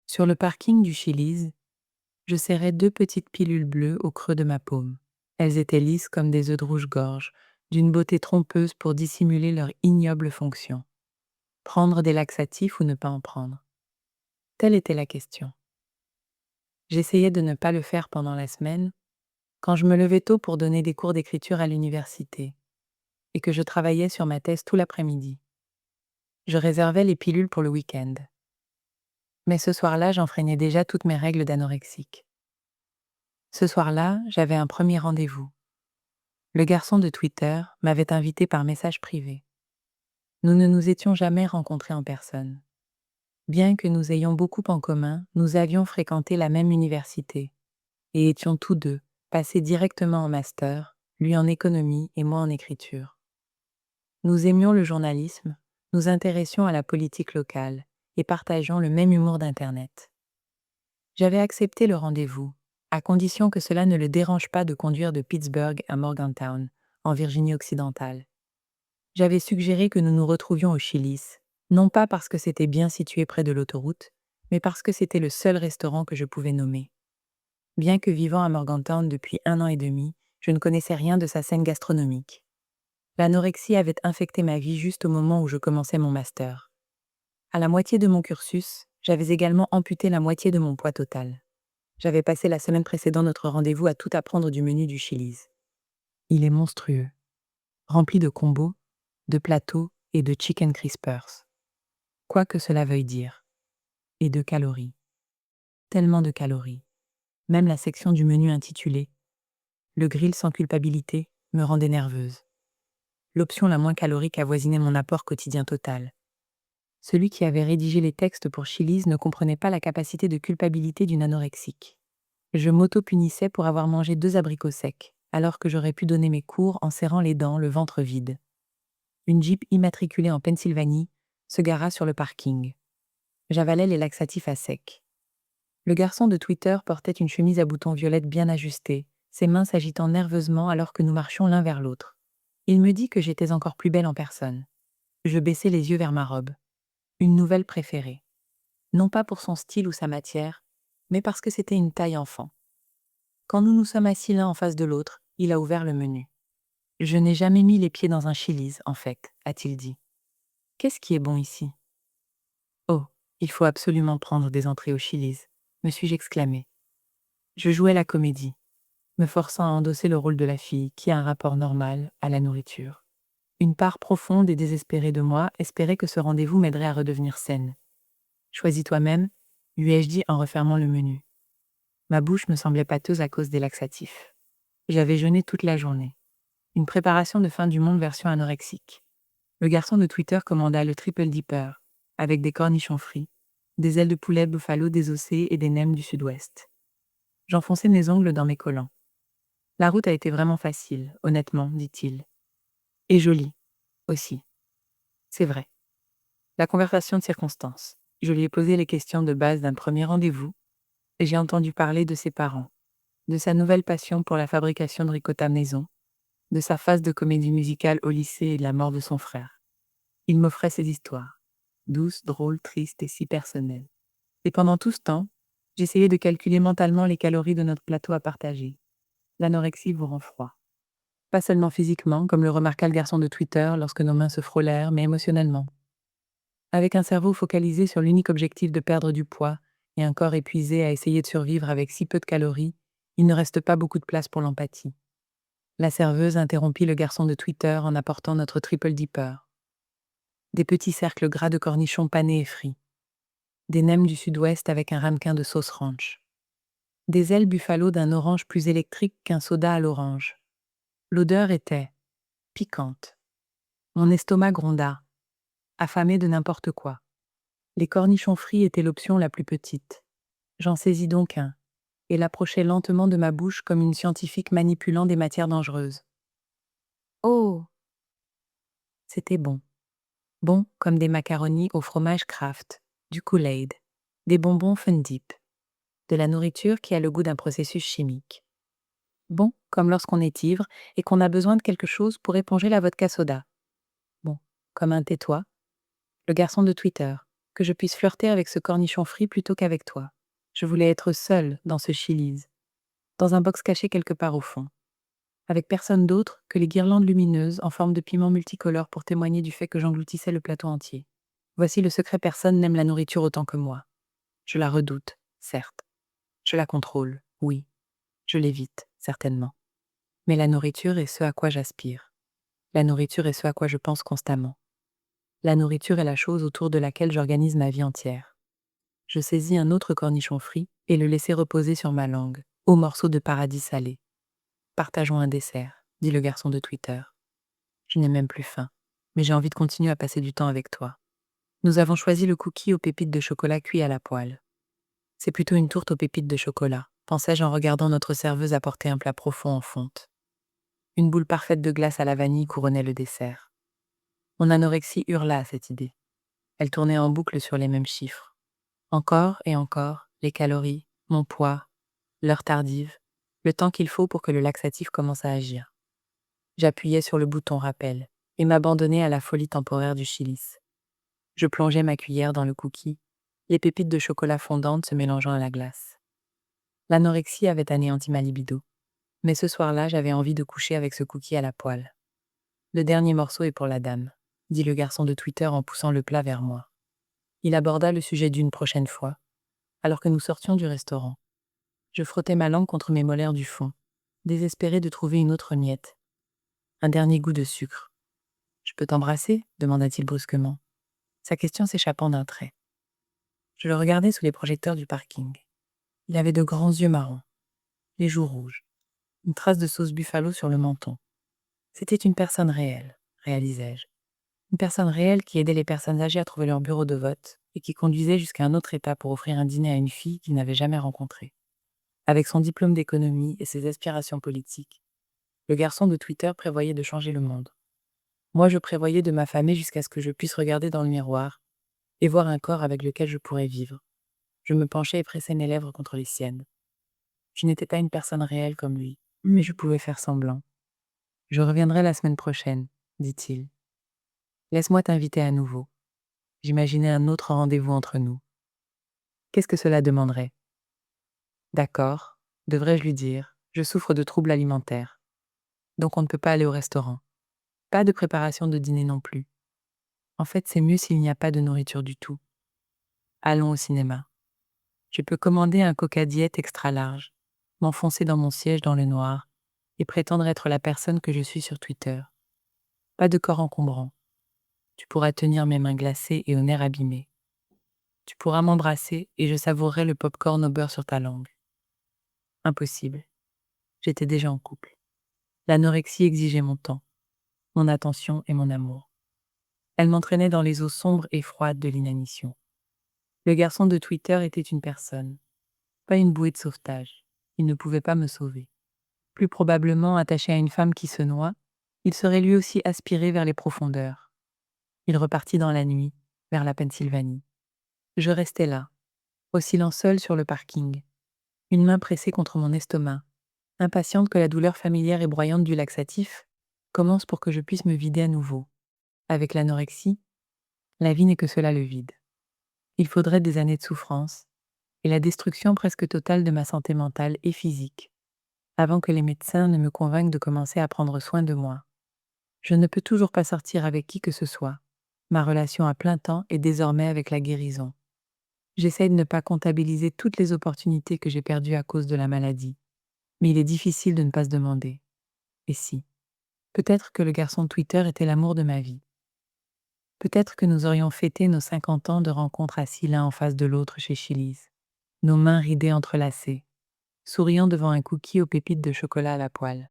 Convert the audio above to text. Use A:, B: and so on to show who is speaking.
A: Sur le parking du Chili's, je serrais 2 petites pilules bleues au creux de ma paume. Elles étaient lisses comme des œufs de rouge-gorge, d'une beauté trompeuse pour dissimuler leur ignoble fonction. Prendre des laxatifs ou ne pas en prendre? Telle était la question. J'essayais de ne pas le faire pendant la semaine, quand je me levais tôt pour donner des cours d'écriture à l'université, et que je travaillais sur ma thèse tout l'après-midi. Je réservais les pilules pour le week-end. Mais ce soir-là, j'enfreignais déjà toutes mes règles d'anorexique. Ce soir-là, j'avais un premier rendez-vous. Le garçon de Twitter m'avait invité par message privé. Nous ne nous étions jamais rencontrés en personne. Bien que nous ayons beaucoup en commun, nous avions fréquenté la même université et étions tous deux passés directement en master, lui en économie et moi en écriture. Nous aimions le journalisme, nous intéressions à la politique locale et partagions le même humour d'Internet. J'avais accepté le rendez-vous, à condition que cela ne le dérange pas de conduire de Pittsburgh à Morgantown, en Virginie occidentale. J'avais suggéré que nous nous retrouvions au Chili's, non pas parce que c'était bien situé près de l'autoroute, mais parce que c'était le seul restaurant que je pouvais nommer. Bien que vivant à Morgantown depuis 1 an et demi, je ne connaissais rien de sa scène gastronomique. L'anorexie avait infecté ma vie juste au moment où je commençais mon master. À la moitié de mon cursus, j'avais également amputé la moitié de mon poids total. J'avais passé la semaine précédant notre rendez-vous à tout apprendre du menu du Chili's. Il est monstrueux, rempli de combos, de plateaux et de chicken crispers. Quoi que cela veuille dire. Et de calories. Tellement de calories. Même la section du menu intitulée « Le grill sans culpabilité » me rendait nerveuse. L'option la moins calorique avoisinait mon apport quotidien total. Celui qui avait rédigé les textes pour Chili's ne comprenait pas la capacité de culpabilité d'une anorexique. Je m'auto-punissais pour avoir mangé 2 abricots secs, alors que j'aurais pu donner mes cours en serrant les dents, le ventre vide. Une Jeep immatriculée en Pennsylvanie se gara sur le parking. J'avalais les laxatifs à sec. Le garçon de Twitter portait une chemise à boutons violettes bien ajustée, ses mains s'agitant nerveusement alors que nous marchions l'un vers l'autre. Il me dit que j'étais encore plus belle en personne. Je baissai les yeux vers ma robe. Une nouvelle préférée. Non pas pour son style ou sa matière, mais parce que c'était une taille enfant. Quand nous nous sommes assis l'un en face de l'autre, il a ouvert le menu. « Je n'ai jamais mis les pieds dans un Chili's, en fait, a-t-il dit. Qu'est-ce qui est bon ici ? Oh, il faut absolument prendre des entrées au Chili's, me suis-je exclamé. Je jouais la comédie, me forçant à endosser le rôle de la fille qui a un rapport normal à la nourriture. Une part profonde et désespérée de moi espérait que ce rendez-vous m'aiderait à redevenir saine. Choisis toi-même, lui ai-je dit en refermant le menu. Ma bouche me semblait pâteuse à cause des laxatifs. J'avais jeûné toute la journée. Une préparation de fin du monde version anorexique. Le garçon de Twitter commanda le Triple Dipper, avec des cornichons frits, des ailes de poulet buffalo désossées et des nems du sud-ouest. J'enfonçai mes ongles dans mes collants. La route a été vraiment facile, honnêtement, dit-il. Et jolie, aussi. C'est vrai. La conversation de circonstance. Je lui ai posé les questions de base d'un premier rendez-vous, et j'ai entendu parler de ses parents, de sa nouvelle passion pour la fabrication de ricotta maison, de sa phase de comédie musicale au lycée et de la mort de son frère. Il m'offrait ses histoires, douces, drôles, tristes et si personnelles. Et pendant tout ce temps, j'essayais de calculer mentalement les calories de notre plateau à partager. L'anorexie vous rend froid. Pas seulement physiquement, comme le remarqua le garçon de Twitter lorsque nos mains se frôlèrent, mais émotionnellement. Avec un cerveau focalisé sur l'unique objectif de perdre du poids et un corps épuisé à essayer de survivre avec si peu de calories, il ne reste pas beaucoup de place pour l'empathie. La serveuse interrompit le garçon de Twitter en apportant notre triple dipper. Des petits cercles gras de cornichons panés et frits. Des nems du sud-ouest avec un ramequin de sauce ranch. Des ailes buffalo d'un orange plus électrique qu'un soda à l'orange. L'odeur était piquante. Mon estomac gronda, affamé de n'importe quoi. Les cornichons frits étaient l'option la plus petite. J'en saisis donc un, et l'approchai lentement de ma bouche comme une scientifique manipulant des matières dangereuses. Oh! C'était bon. Bon comme des macaronis au fromage Kraft, du Kool-Aid, des bonbons Fun Dip, de la nourriture qui a le goût d'un processus chimique. Bon comme lorsqu'on est ivre et qu'on a besoin de quelque chose pour éponger la vodka soda. Bon, comme un tais-toi, le garçon de Twitter, que je puisse flirter avec ce cornichon frit plutôt qu'avec toi. Je voulais être seule dans ce Chili's, dans un box caché quelque part au fond, avec personne d'autre que les guirlandes lumineuses en forme de piments multicolores pour témoigner du fait que j'engloutissais le plateau entier. Voici le secret: personne n'aime la nourriture autant que moi. Je la redoute, certes. Je la contrôle, oui. Je l'évite, certainement. Mais la nourriture est ce à quoi j'aspire. La nourriture est ce à quoi je pense constamment. La nourriture est la chose autour de laquelle j'organise ma vie entière. Je saisis un autre cornichon frit et le laissai reposer sur ma langue, au morceau de paradis salé. Partageons un dessert, dit le garçon de Twitter. Je n'ai même plus faim, mais j'ai envie de continuer à passer du temps avec toi. Nous avons choisi le cookie aux pépites de chocolat cuit à la poêle. C'est plutôt une tourte aux pépites de chocolat, pensai-je en regardant notre serveuse apporter un plat profond en fonte. Une boule parfaite de glace à la vanille couronnait le dessert. Mon anorexie hurla à cette idée. Elle tournait en boucle sur les mêmes chiffres. Encore et encore, les calories, mon poids, l'heure tardive, le temps qu'il faut pour que le laxatif commence à agir. J'appuyais sur le bouton rappel et m'abandonnais à la folie temporaire du Chili's. Je plongeais ma cuillère dans le cookie, les pépites de chocolat fondantes se mélangeant à la glace. L'anorexie avait anéanti ma libido, mais ce soir-là, j'avais envie de coucher avec ce cookie à la poêle. Le dernier morceau est pour la dame, dit le garçon de Twitter en poussant le plat vers moi. Il aborda le sujet d'une prochaine fois, alors que nous sortions du restaurant. Je frottais ma langue contre mes molaires du fond, désespéré de trouver une autre miette. Un dernier goût de sucre. Je peux t'embrasser demanda-t-il brusquement, sa question s'échappant d'un trait. Je le regardais sous les projecteurs du parking. Il avait de grands yeux marrons, les joues rouges, une trace de sauce buffalo sur le menton. C'était une personne réelle, réalisai-je. Une personne réelle qui aidait les personnes âgées à trouver leur bureau de vote et qui conduisait jusqu'à un autre état pour offrir un dîner à une fille qu'il n'avait jamais rencontrée. Avec son diplôme d'économie et ses aspirations politiques, le garçon de Twitter prévoyait de changer le monde. Moi, je prévoyais de m'affamer jusqu'à ce que je puisse regarder dans le miroir et voir un corps avec lequel je pourrais vivre. Je me penchais et pressais mes lèvres contre les siennes. Je n'étais pas une personne réelle comme lui, mais je pouvais faire semblant. Je reviendrai la semaine prochaine, dit-il. Laisse-moi t'inviter à nouveau. J'imaginais un autre rendez-vous entre nous. Qu'est-ce que cela demanderait? D'accord, devrais-je lui dire, je souffre de troubles alimentaires. Donc on ne peut pas aller au restaurant. Pas de préparation de dîner non plus. En fait, c'est mieux s'il n'y a pas de nourriture du tout. Allons au cinéma. Je peux commander un Coca Diet extra large, m'enfoncer dans mon siège dans le noir et prétendre être la personne que je suis sur Twitter. Pas de corps encombrant. Tu pourras tenir mes mains glacées et au nerf abîmé. Tu pourras m'embrasser et je savourerai le pop-corn au beurre sur ta langue. Impossible. J'étais déjà en couple. L'anorexie exigeait mon temps, mon attention et mon amour. Elle m'entraînait dans les eaux sombres et froides de l'inanition. Le garçon de Twitter était une personne, pas une bouée de sauvetage. Il ne pouvait pas me sauver. Plus probablement attaché à une femme qui se noie, il serait lui aussi aspiré vers les profondeurs. Il repartit dans la nuit, vers la Pennsylvanie. Je restais là, oscillant seul sur le parking, une main pressée contre mon estomac, impatiente que la douleur familière et broyante du laxatif commence pour que je puisse me vider à nouveau. Avec l'anorexie, la vie n'est que cela, le vide. Il faudrait des années de souffrance et la destruction presque totale de ma santé mentale et physique, avant que les médecins ne me convainquent de commencer à prendre soin de moi. Je ne peux toujours pas sortir avec qui que ce soit. Ma relation à plein temps est désormais avec la guérison. J'essaie de ne pas comptabiliser toutes les opportunités que j'ai perdues à cause de la maladie. Mais il est difficile de ne pas se demander. Et si? Peut-être que le garçon de Twitter était l'amour de ma vie. Peut-être que nous aurions fêté nos 50 ans de rencontre assis l'un en face de l'autre chez Chili's, nos mains ridées entrelacées, souriant devant un cookie aux pépites de chocolat à la poêle.